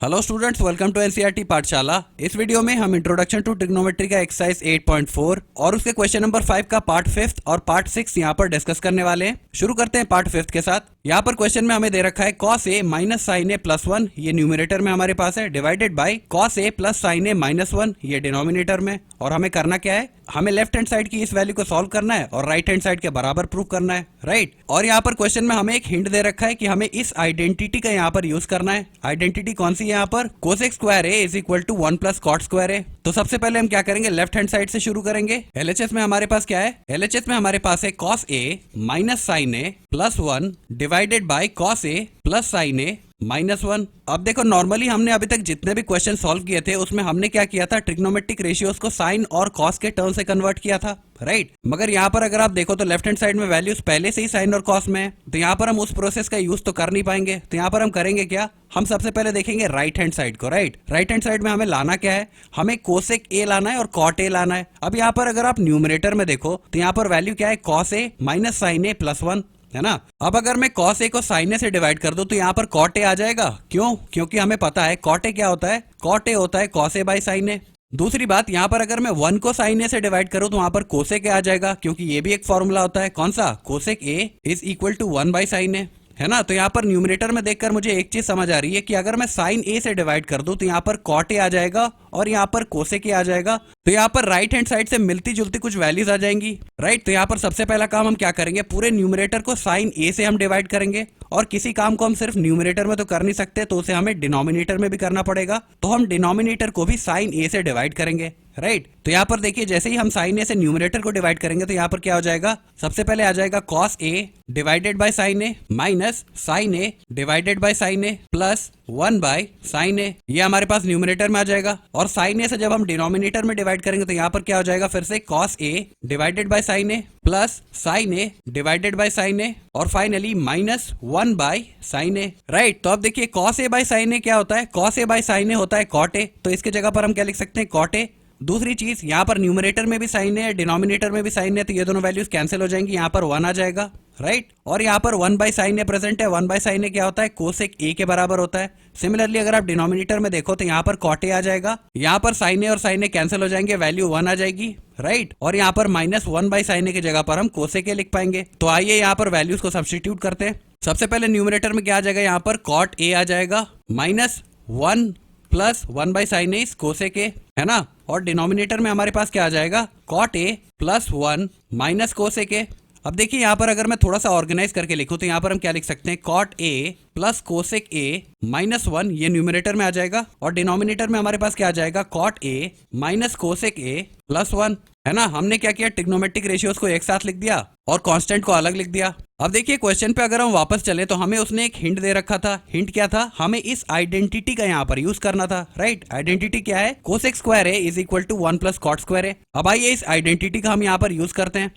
Hello students, welcome to NCERT Pathshala. इस video में हम इंट्रोडक्शन टू ट्रिग्नोमेट्री का एक्सरसाइज 8.4 और उसके क्वेश्चन नंबर 5 का पार्ट 5 और पार्ट 6 यहाँ पर डिस्कस करने वाले हैं। शुरू करते हैं पार्ट 5 के साथ। यहाँ पर क्वेश्चन में हमें दे रखा है cos a minus sine A plus 1, ये न्यूमरेटर में हमारे पास है, divided by cos a plus sine A minus 1, ये डिनोमिनेटर में। और हमें करना क्या है, हमें लेफ्ट हैंड साइड की इस वैल्यू को सॉल्व करना है और राइट हैंड साइड के बराबर प्रूव करना है, राइट। और यहाँ पर क्वेश्चन में हमें एक हिंट दे रखा है कि हमें इस आइडेंटिटी का यहाँ पर यूज करना है। आइडेंटिटी कौन सी है यहाँ पर, cosec square A is equal to 1 plus cot square A. तो सबसे पहले हम क्या करेंगे, लेफ्ट हैंड साइड से शुरू करेंगे। एलएचएस में हमारे पास क्या है, एलएचएस में हमारे पास है cos a minus sine A plus 1 divided by cos a plus sine A minus 1। अब देखो, नॉर्मली हमने अभी तक जितने भी क्वेश्चन सॉल्व किए थे उसमें हमने क्या किया था, ट्रिग्नोमेट्रिक रेशियोज को साइन और कॉस के टर्म से कन्वर्ट किया था, राइट। मगर यहाँ पर अगर आप देखो तो लेफ्ट हैंड साइड में वैल्यूज पहले से ही साइन और कॉस में है, तो यहाँ पर हम उस प्रोसेस का यूज तो कर नहीं पाएंगे। तो यहाँ पर हम करेंगे क्या, हम सबसे पहले देखेंगे राइट हैंड साइड को, राइट। राइट हैंड साइड में हमें लाना क्या है, हमें कोसेक ए लाना है और कॉट ए लाना है। अब यहाँ पर अगर आप न्यूमरेटर में देखो तो यहाँ पर वैल्यू क्या है, cos A minus sine A plus 1, है ना। अब अगर मैं cos a को sin a से डिवाइड कर दूं तो यहाँ पर cot a आ जाएगा। क्यों, क्योंकि हमें पता है cot a क्या होता है, cot a होता है cos a by sin a। दूसरी बात, यहाँ पर अगर मैं 1 को sin a से डिवाइड करूं तो वहां पर cosec a आ जाएगा, क्योंकि ये भी एक फॉर्मूला होता है, कौन सा, cosec a is equal to 1 by sin a, है ना। तो यहाँ पर न्यूमरेटर में देखकर मुझे एक चीज समझ आ रही है कि अगर मैं साइन ए से डिवाइड कर दूं तो यहाँ पर कॉट ए आ जाएगा और यहाँ पर कोसेक ए आ जाएगा। तो यहाँ पर राइट हैंड साइड से मिलती जुलती कुछ वैल्यूज आ जाएंगी, राइट। तो यहाँ पर सबसे पहला काम हम क्या करेंगे, पूरे न्यूमरेटर को साइन ए से हम डिवाइड करेंगे। और किसी काम को हम सिर्फ न्यूमरेटर में तो कर नहीं सकते, तो उसे हमें डिनोमिनेटर में भी करना पड़ेगा। तो हम डिनोमिनेटर को भी साइन ए से डिवाइड करेंगे, राइट। तो यहाँ पर देखिए, जैसे ही हम साइन ए से न्यूमरेटर को डिवाइड करेंगे तो यहाँ पर क्या हो जाएगा, सबसे पहले आ जाएगा cos a divided by sin a minus sin a divided by sin a plus 1 by sin a, ये हमारे पास न्यूमरेटर में आ जाएगा। और sin a से जब हम डिनोमिनेटर में डिवाइड करेंगे तो यहाँ पर क्या हो जाएगा, फिर से cos a divided by sin a plus sin a divided by sin a और finally minus 1 by sin a, right. तो अब देखिए cos a by sin a क्या होता है, cos a by sin a होता है cot a, तो इसके जगह पर हम क्या लिख सकते हैं, cot a। दूसरी चीज, यहाँ पर न्यूमरेटर में भी साइन है, डिनोमिनेटर में भी साइन है, तो ये दोनों वैल्यूज कैंसिल हो जाएंगी, यहाँ पर 1 आ जाएगा, राइट। और यहाँ पर 1 बाई साइन ए प्रेजेंट है, 1 बाई साइन ए क्या होता है, कोसेक ए के बराबर होता है। सिमिलरली अगर आप डिनोमिनेटर में देखो तो यहाँ पर कॉट ए आ जाएगा, यहाँ पर साइन ए और साइन ए कैंसिल हो जाएंगे, वैल्यू 1 आ जाएगी, राइट। और यहाँ पर माइनस 1 बाई साइन ए की जगह पर हम कोसेक ए लिख पाएंगे। तो आइए यहाँ पर वैल्यूज को सब्स्टिट्यूट करते हैं। सबसे पहले न्यूमरेटर में क्या आ जाएगा, यहाँ पर कॉट ए आ जाएगा minus 1 plus 1 by sine A cosec ए, है ना। और डिनोमिनेटर में हमारे पास क्या आ जाएगा, cot A plus 1 minus cosec A. अब देखिए यहाँ पर अगर मैं थोड़ा सा ऑर्गेनाइज करके लिखूं तो यहाँ पर हम क्या लिख सकते हैं, cot A plus cosec A minus 1, ये न्यूमरेटर में आ जाएगा। और डिनोमिनेटर में हमारे पास क्या आ जाएगा, cot A minus cosec A plus 1, है ना। हमने क्या किया, ट्रिग्नोमेट्रिक रेशियोज को एक साथ लिख दिया और कांस्टेंट को अलग लिख दिया। अब देखिए क्वेश्चन पे अगर हम वापस चले तो हमें उसने एक हिंट दे रखा था। हिंट क्या था, हमें इस आइडेंटिटी का यहाँ पर यूज करना था, राइट। आइडेंटिटी क्या है, cosec square A is equal to 1 plus cot square A. अब आइए इस आइडेंटिटी का हम यहाँ पर यूज करते हैं।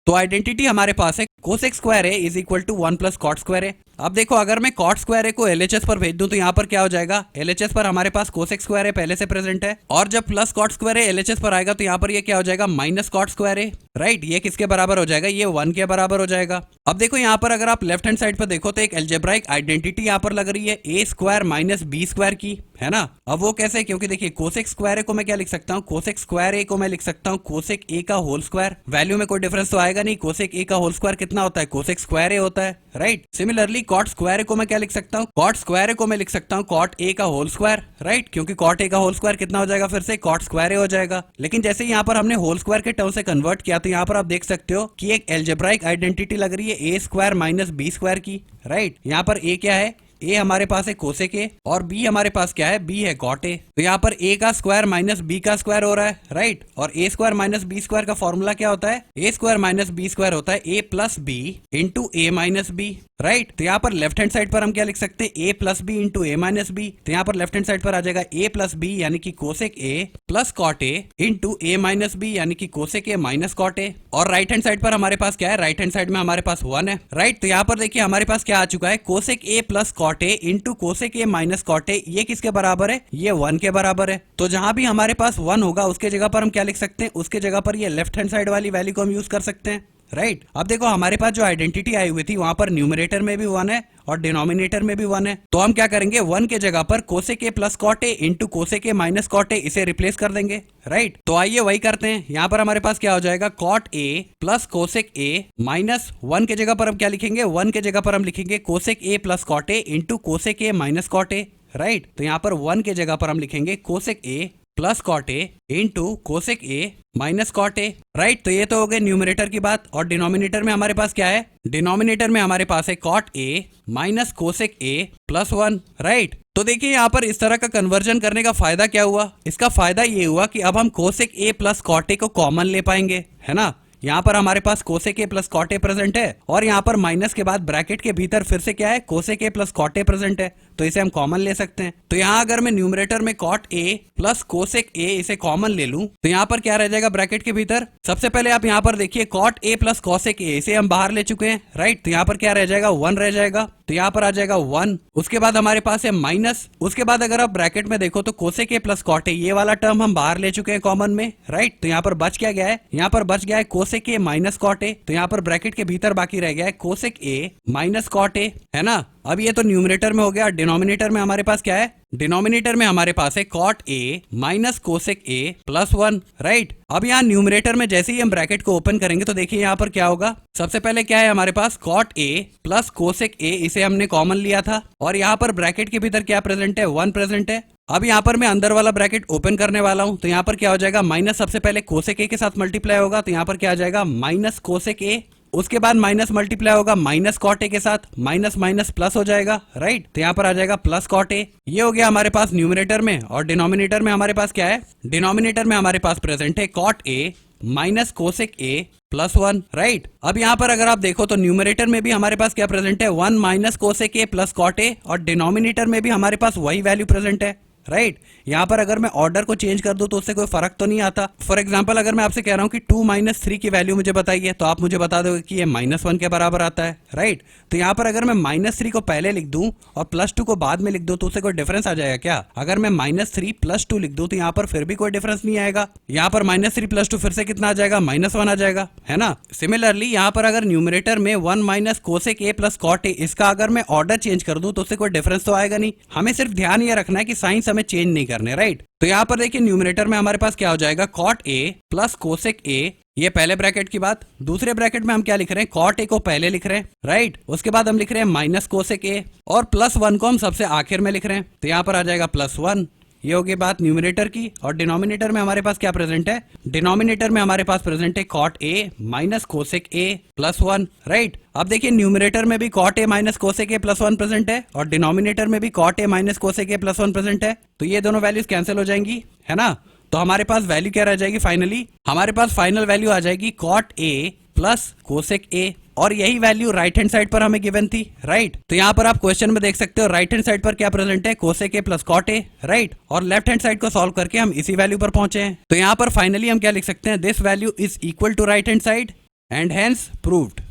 तो आइडेंटिटी हमारे पास है cosec square A is equal to 1 plus cot square A. अब देखो, अगर मैं कॉट स्क्वायर ए को एलएचएस पर भेज दूं तो यहाँ पर क्या हो जाएगा, एलएचएस पर हमारे पास कोसेक स्क्वायर ए पहले से प्रेजेंट है, और जब प्लस कॉट स्क्वायर ए एलएचएस पर आएगा तो यहाँ पर ये क्या हो जाएगा, माइनस कॉट स्क्वायर ए, राइट। ये किसके बराबर हो जाएगा, ये 1 के बराबर हो जाएगा। अब देखो यहाँ पर अगर आप लेफ्ट हैंड साइड पर देखो तो एक एल्जेब्राइक आइडेंटिटी यहाँ पर लग रही है, A square minus B square की, है ना। अब वो कैसे, क्योंकि देखिए कोसेक स्क्वायर ए को मैं क्या लिख सकता हूँ, कोसेक स्क्वायर ए को मैं लिख सकता हूँ कोसेक ए का होल स्क्वायर। वैल्यू में कोई डिफरेंस तो आएगा नहीं, कोसेक ए का होल स्क्वायर कितना होता है, कोसेक स्क्वायर ए होता है, राइट। सिमिलरली कॉट स्क्वायर ए को मैं क्या लिख सकता हूँ, कॉट स्क्वायर ए को मैं लिख सकता हूँ कॉट ए का होल स्क्वायर, राइट। क्योंकि कॉट ए का होल स्क्वायर कितना हो जाएगा, फिर से कॉट स्क्वायर ए हो जाएगा। लेकिन जैसे यहाँ पर हमने होल स्क्वायर के टर्म से कन्वर्ट किया तो यहाँ पर आप देख सकते हो कि एक एल्जेब्राइक आइडेंटिटी लग रही है A square minus B square की, राइट। यहाँ पर ए क्या है, ए हमारे पास है कोसेक ए और बी हमारे पास क्या है, बी है कॉट ए। तो यहाँ पर ए का स्क्वायर माइनस बी का स्क्वायर हो रहा है, राइट। और ए स्क्वायर माइनस बी स्क्वायर का फॉर्मूला क्या होता है, A square minus B square होता है ए plus B into A minus B, right. तो यहाँ पर लेफ्ट हैंड साइड पर हम क्या लिख सकते हैं, ए plus B into A minus B. तो यहाँ पर लेफ्ट हैंड साइड पर आ जाएगा ए प्लस बी यानी कि cosec A plus cot A into A minus B यानी कि cosec A minus cot A. और राइट हैंड साइड पर हमारे पास क्या है, राइट हैंड साइड में हमारे पास 1 है, राइट। तो यहाँ पर देखिए हमारे पास क्या आ चुका है, cosec A plus cot A into cosec A minus cot A, ये किसके बराबर है, ये 1 के बराबर है। तो जहां भी हमारे पास 1 होगा उसके जगह पर हम क्या लिख सकते हैं, उसके जगह पर ये लेफ्ट हैंड साइड वाली वैल्यू को हम यूज कर सकते हैं, राइट। अब देखो हमारे पास जो आइडेंटिटी आई हुई थी वहां पर न्यूमरेटर में भी 1 है और डिनोमिनेटर में भी 1 है, तो हम क्या करेंगे 1 के जगह पर cosec A plus cot A into cosec A minus cot A इसे रिप्लेस कर देंगे, राइट। तो आइए वही करते हैं। यहाँ पर हमारे पास क्या हो जाएगा cot A plus cosec A minus 1 के जगह पर हम क्या लिखेंगे 1 के जगह पर हम लिखेंगे cosec A plus cot A into cosec A minus cot A, right. तो यहाँ पर 1 के जगह पर हम लिखेंगे cosec A plus cot A into cosec A minus cot A, right. तो ये तो हो गए न्यूमरेटर की बात। और डिनोमिनेटर में हमारे पास क्या है, डिनोमिनेटर में हमारे पास है cot A minus cosec A plus 1, right. तो देखिए यहाँ पर इस तरह का कन्वर्जन करने का फायदा क्या हुआ, इसका फायदा ये हुआ कि अब हम cosec A plus cot A को कॉमन ले पाएंगे, है ना। यहाँ पर हमारे पास cosec A plus cot A present है और यहाँ पर माइनस के बाद ब्रैकेट के भीतर फिर से क्या है cosec A plus cot A present है, तो इसे हम कॉमन ले सकते हैं। तो यहाँ अगर मैं न्यूमरेटर में cot A plus cosec A इसे कॉमन ले लूं तो यहाँ पर क्या रह जाएगा ब्रैकेट के भीतर। सबसे पहले आप यहाँ पर देखिए cot A plus cosec A इसे हम बाहर ले चुके हैं, राइट। तो यहाँ पर क्या रह जाएगा 1 रह जाएगा, तो यहाँ पर आ जाएगा 1। उसके बाद हमारे पास है माइनस, उसके बाद अगर आप ब्रैकेट में देखो तो cosec A plus cot A ये वाला टर्म हम बाहर ले चुके हैं कॉमन में, राइट। तो यहाँ पर बच क्या गया है, यहाँ पर बच गया है cosec A minus cot A, तो यहाँ पर ब्रैकेट के भीतर बाकी रह गया है cosec A minus cot A, है ना। अब ये तो न्यूमरेटर में हो गया। डिनोमिनेटर में हमारे पास क्या है, डिनोमिनेटर में हमारे पास है cot A minus cosec A plus 1, right. अब यहाँ न्यूमरेटर में जैसे ही हम ब्रैकेट को ओपन करेंगे तो देखिए यहाँ पर क्या होगा। सबसे पहले क्या है हमारे पास cot A plus cosec A इसे हमने कॉमन लिया था और यहाँ पर ब्रैकेट के भीतर क्या प्रेजेंट है 1 प्रेजेंट है। अब यहाँ पर मैं अंदर वाला ब्रैकेट ओपन करने वाला हूँ तो यहाँ पर क्या हो जाएगा माइनस सबसे पहले कोसेक ए के साथ मल्टीप्लाई होगा तो यहाँ पर क्या आ जाएगा माइनस कोसेक ए, उसके बाद माइनस मल्टीप्लाई होगा माइनस कॉट ए के साथ, माइनस माइनस प्लस हो जाएगा, राइट। तो यहाँ पर आ जाएगा प्लस कॉट ए। ये हो गया हमारे पास न्यूमरेटर में। और डिनोमिनेटर में हमारे पास क्या है, डिनोमिनेटर में हमारे पास प्रेजेंट है cot A minus cosec A plus 1, right. अब यहाँ पर अगर आप देखो तो न्यूमरेटर में भी हमारे पास क्या प्रेजेंट है 1 minus cosec A plus cot A और डिनोमिनेटर में भी हमारे पास वही वैल्यू प्रेजेंट है, राइट। यहाँ पर अगर मैं ऑर्डर को चेंज कर दूं तो उससे कोई फर्क तो नहीं आता। फॉर एग्जांपल अगर मैं आपसे कह रहा हूँ कि 2 माइनस 3 की वैल्यू मुझे बताइए तो आप मुझे बता दोगे कि ये -1 के बराबर आता है, राइट। तो यहाँ पर अगर मैं -3 को पहले लिख दूं और +2 को बाद में लिख दूं तो उससे कोई डिफरेंस आ जाएगा क्या। अगर मैं -3 + 2 लिख दूं तो यहाँ पर फिर भी कोई डिफरेंस नहीं आएगा। यहाँ पर -3 + 2 फिर से कितना आ जाएगा -1 आ जाएगा, है ना। सिमिलरली यहाँ पर अगर न्यूमरेटर में 1 minus cosec A plus cot A इसका अगर मैं ऑर्डर चेंज कर दूं तो उससे कोई डिफरेंस तो आएगा नहीं। हमें सिर्फ ध्यान ये रखना है कि साइंस हमें चेंज नहीं करने, राइट। तो यहाँ पर देखिए न्यूमरेटर में हमारे पास क्या हो जाएगा cot A plus cosec A, ये पहले ब्रैकेट की बात। दूसरे ब्रैकेट में हम क्या लिख रहे हैं कॉट ए को पहले लिख रहे हैं, राइट। उसके बाद हम लिख रहे हैं माइनस कोसेक ए और +1 को हम सबसे आखिर में लिख रहे हैं तो यहाँ पर आ जाएगा +1। ये होगी बात न्यूमरेटर की। और डिनोमिनेटर में हमारे पास क्या प्रेजेंट है, डिनोमिनेटर में हमारे पास प्रेजेंट है cot A minus cosec A plus 1, right. अब देखिए न्यूमरेटर में भी cot A minus cosec A plus 1 present है और डिनोमिनेटर में भी cot A minus cosec A plus 1 present है, तो ये दोनों वैल्यूज कैंसिल हो जाएंगी, है ना। तो हमारे पास वैल्यू क्या रह जाएगी फाइनली, हमारे पास फाइनल वैल्यू आ जाएगी cot A plus cosec A और यही वैल्यू राइट हैंड साइड पर हमें गिवन थी, राइट। तो यहाँ पर आप क्वेश्चन में देख सकते हो राइट हैंड साइड पर क्या प्रेजेंट है cosec A plus cot A, right. और लेफ्ट हैंड साइड को सॉल्व करके हम इसी वैल्यू पर पहुंचे हैं। तो यहाँ पर फाइनली हम क्या लिख सकते हैं, this value is equal to right hand side and hence proved,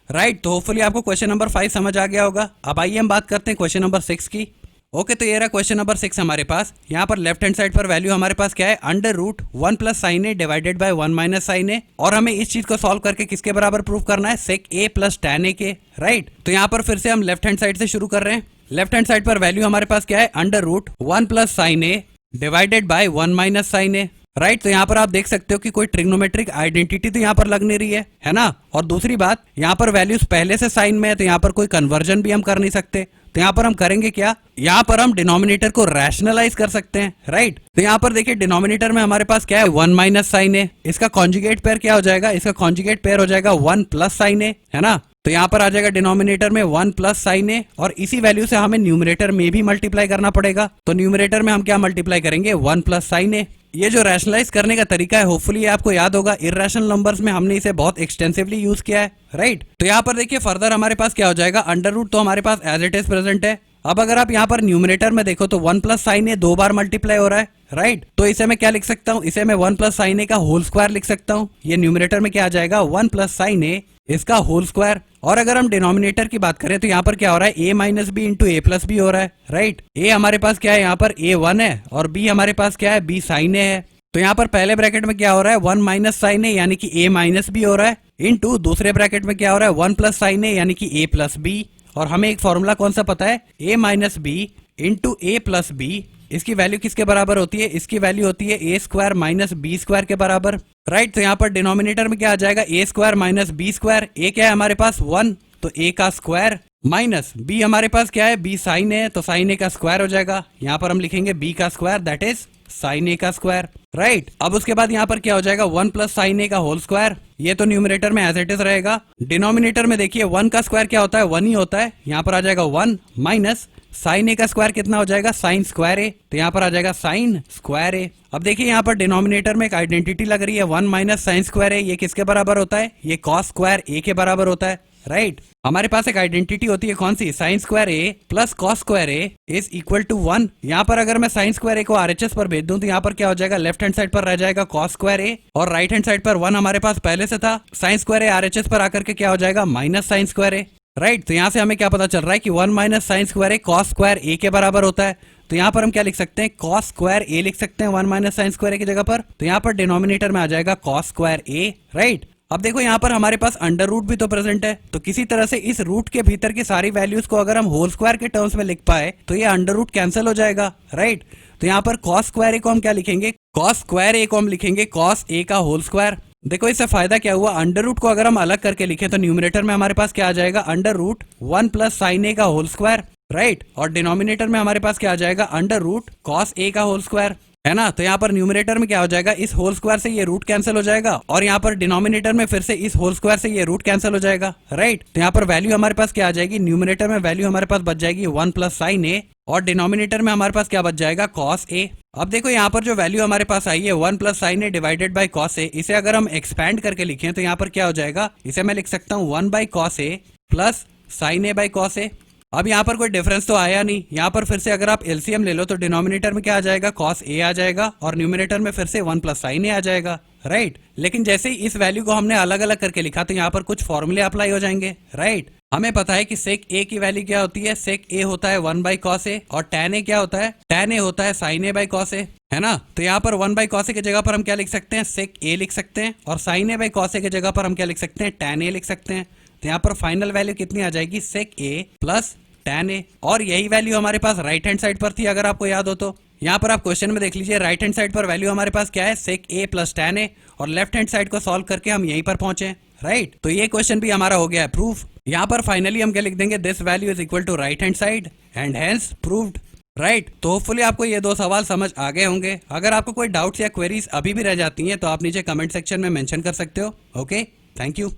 right. तो होपफुली आपको क्वेश्चन नंबर 5 समझ आ गया होगा। अब आइए हम बात करते हैं क्वेश्चन नंबर 6 की। ओके, तो ये रहा क्वेश्चन नंबर 6 हमारे पास। यहाँ पर लेफ्ट हैंड साइड पर वैल्यू हमारे पास क्या है √1 + sin a divided bye 1 - sin a और हमें इस चीज को सॉल्व करके किसके बराबर प्रूव करना है sec a + tan a के, राइट। तो यहाँ पर फिर से हम लेफ्ट हैंड साइड से शुरू कर रहे हैं। लेफ्ट हैंड साइड पर वैल्यू हमारे पास क्या है √1 + sin a divided bye 1 - sin a, right. तो यहाँ पर आप देख सकते हो कि कोई ट्रिग्नोमेट्रिक आइडेंटिटी तो यहाँ पर लग नहीं रही है ना। और दूसरी बात यहाँ पर वैल्यूज पहले से साइन में है तो यहाँ पर कोई कन्वर्जन भी हम कर नहीं सकते। तो यहाँ पर हम करेंगे क्या, यहाँ पर हम डिनोमिनेटर को रैशनलाइज कर सकते हैं, राइट। तो यहाँ पर देखिए डिनोमिनेटर में हमारे पास क्या है 1 - sin a, इसका कॉन्जुगेट पेयर क्या हो जाएगा, इसका कॉन्जुगेट पेयर हो जाएगा 1 + sin a, है ना। तो यहाँ पर आ जाएगा डिनोमिनेटर में 1 + sin a और इसी वैल्यू से हमें न्यूमरेटर में भी मल्टीप्लाई करना पड़ेगा। तो न्यूमरेटर में हम क्या मल्टीप्लाई करेंगे 1 + sin a। ये जो रैशनलाइज करने का तरीका है होपफुली आपको याद होगा, इर्रेशनल नंबर्स में हमने इसे बहुत एक्सटेंसिवली यूज किया है, राइट। तो यहाँ पर देखिए फर्दर हमारे पास क्या हो जाएगा √ तो हमारे पास एज इट इज प्रेजेंट है। अब अगर आप यहाँ पर न्यूमरेटर में देखो तो 1 + sin a 2 बार मल्टीप्लाई हो रहा है, राइट। तो इसे मैं क्या लिख सकता हूँ, इसे मैं 1 + sin a का होल स्क्वायर लिख सकता हूँ। ये न्यूमरेटर में क्या आ जाएगा 1 + sin a इसका होल स्क्वायर। और अगर हम डिनोमिनेटर की बात करें तो यहाँ पर क्या हो रहा है a - b × a + b हो रहा है, राइट। a हमारे पास क्या है यहाँ पर a1 है और b हमारे पास क्या है b sin a है। तो यहाँ पर पहले ब्रैकेट में क्या हो रहा है 1 - sin a यानी कि a - b हो रहा है इनटू दूसरे ब्रैकेट में क्या हो रहा है 1 + sin a यानी कि a + b और हमें एक फॉर्मूला कौन सा पता है, a minus B into A plus B. इसकी वैल्यू किसके बराबर होती है, इसकी वैल्यू होती है A square minus B square के बराबर, राइट। तो यहाँ पर डिनोमिनेटर में क्या आ जाएगा, ए स्क्वायर माइनस बी स्क्वायर। ए क्या है हमारे पास 1, तो ए का स्क्वायर माइनस बी हमारे पास क्या है, बी साइन है, तो साइन ए का स्क्वायर हो जाएगा। यहाँ पर हम लिखेंगे बी का स्क्वायर, दैट इज साइन ए का स्क्वायर, राइट। अब उसके बाद यहाँ पर क्या हो जाएगा, 1 प्लस साइन ए का होल स्क्वायर। ये तो न्यूमरेटर में एज इट इज रहेगा। डिनोमिनेटर में देखिए 1 का स्क्वायर क्या होता है, 1 ही होता है। यहाँ पर आ जाएगा 1 माइनस साइन ए का स्क्वायर कितना हो जाएगा, साइन स्क्वायर ए, तो यहाँ पर आ जाएगा साइन स्क्वायर ए। अब देखिए यहाँ पर डिनोमिनेटर में एक आइडेंटिटी लग रही है, 1 माइनस साइन स्क्वायर ए, ये किसके बराबर होता है, ये कॉस स्क्वायर ए के बराबर होता है, राइट। हमारे पास एक आइडेंटिटी होती है कौन सी, sine square A plus cos square A is equal to 1। यहाँ पर अगर मैं साइन स्क्वायर ए को आरएचएस पर भेज दूं तो यहाँ पर क्या हो जाएगा, लेफ्ट हैंड साइड पर रह जाएगा कॉस स्क्वायर ए और राइट हैंड साइड पर 1 हमारे पास पहले से था। साइन स्क्वायर ए आरएचएस पर आकर के क्या हो जाएगा, माइनस साइन स्क्वायर ए, राइट। तो यहाँ से हमें क्या पता चल रहा है कि 1 माइनस साइन स्क्वायर ए कॉस स्क्वायर ए के बराबर होता है। तो यहाँ पर हम क्या लिख सकते हैं, कॉस स्क्वायर ए लिख सकते हैं 1 माइनस साइन स्क्वायर ए की जगह पर। तो यहाँ पर डिनोमिनेटर में आ जाएगा कॉस स्क्वायर ए, राइट। अब देखो यहाँ पर हमारे पास अंडर रूट भी तो प्रेजेंट है, तो किसी तरह से इस रूट के भीतर की सारी वैल्यूज को अगर हम होल स्क्वायर के टर्म्स में लिख पाए तो ये अंडर रूट कैंसिल हो जाएगा, राइट। तो यहाँ पर कॉस स्क्वायर ए को हम क्या लिखेंगे, कॉस स्क्वायर ए को हम लिखेंगे कॉस ए का होल स्क्वायर। देखो इससे फायदा क्या हुआ, अंडर रूट को अगर हम अलग करके लिखें तो न्यूमरेटर में हमारे पास क्या आ जाएगा, अंडर रूट 1 प्लस साइन ए का होल स्क्वायर, राइट। और डिनोमिनेटर में हमारे पास क्या आ जाएगा, अंडर रूट कॉस ए का होल स्क्वायर, है ना। तो यहाँ पर न्यूमरेटर में क्या हो जाएगा, इस होल स्क्वायर से ये रूट कैंसिल हो जाएगा और यहाँ पर डिनोमिनेटर में फिर से इस होल स्क्वायर से ये रूट कैंसिल हो जाएगा, राइट। तो यहाँ पर वैल्यू हमारे पास क्या आ जाएगी, न्यूमरेटर में वैल्यू हमारे पास बच जाएगी 1 प्लस साइन ए और डिनोमिनेटर में हमारे पास क्या बच जाएगा, कॉस ए। अब देखो यहाँ पर जो वैल्यू हमारे पास आई है 1 plus sine A divided by cos A, इसे अगर हम एक्सपैंड करके लिखें तो यहाँ पर क्या हो जाएगा, इसे मैं लिख सकता हूँ 1 by cos A plus sine A by cos A. अब यहाँ पर कोई डिफरेंस तो आया नहीं, यहाँ पर फिर से अगर आप एलसीएम ले लो तो डिनोमिनेटर में क्या आ जाएगा, कॉस ए आ जाएगा और न्यूमरेटर में फिर से 1 प्लस साइन ए आ जाएगा, राइट। लेकिन जैसे ही इस वैल्यू को हमने अलग अलग करके लिखा तो यहाँ पर कुछ फॉर्मूले अप्लाई हो जाएंगे, राइट। हमें पता है कि सेक ए की वैल्यू क्या होती है, सेक ए होता है 1 बाई कॉस ए और टैन ए क्या होता है, टैन ए होता है साइन ए बाई कॉस ए, है ना। तो यहाँ पर 1 बाई कॉस ए की जगह पर हम क्या लिख सकते हैं, सेक ए लिख सकते हैं और साइन ए बाई कॉस ए की जगह पर हम क्या लिख सकते हैं, टैन ए लिख सकते हैं। तो यहाँ पर फाइनल वैल्यू कितनी आ जाएगी, सेक ए प्लस टैन ए, और यही वैल्यू हमारे पास राइट हैंड साइड पर थी अगर आपको याद हो तो। यहाँ पर आप क्वेश्चन में देख लीजिए, राइट हैंड साइड पर वैल्यू हमारे पास क्या है, सेक ए प्लस टैन ए, और लेफ्ट हैंड साइड को सॉल्व करके हम यहीं पर पहुंचे, राइट। तो ये क्वेश्चन भी हमारा हो गया है प्रूफ। यहाँ पर फाइनली हम क्या लिख देंगे, this value is equal to right hand side and hence proved, right. तो होपफुली आपको ये 2 सवाल समझ आ गए होंगे। अगर आपको कोई डाउट्स या क्वेरीज अभी भी रह जाती हैं तो आप नीचे कमेंट सेक्शन में मेंशन कर सकते हो। Okay, thank you.